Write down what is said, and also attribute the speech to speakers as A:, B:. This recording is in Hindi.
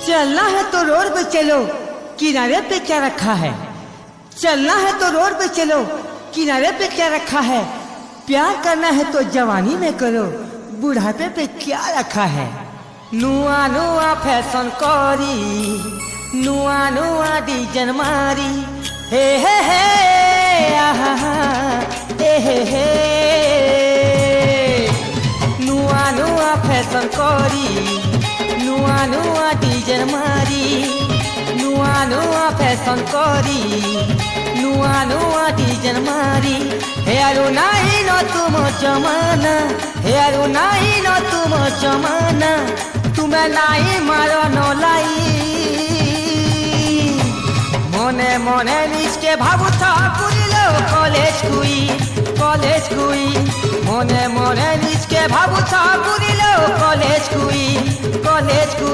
A: चलना है तो रोड पे चलो, किनारे पे क्या रखा है। चलना है तो रोड पे चलो, किनारे पे क्या रखा है। प्यार करना है तो जवानी में करो, बुढ़ापे पे क्या रखा है। नुआ नुआ फैशन करी, नुआ नुआ डिजाइन मारी, हे आहा हे नुआ नुआ फैशन करी, नुआ नुआ डिजाइन मारी, नुआ नुआ फैशन करी, नुआ नुआ डिजाइन मारी। हे आरो नाही न तुम जमाना, हे आरो नाही न तुम जमाना, तुम्हें नाही मारो नलाई। मने मने निजके भाबुथा करिलो कलेज कुई मने मने निजके भाबुथा करिलो कलेज कुई।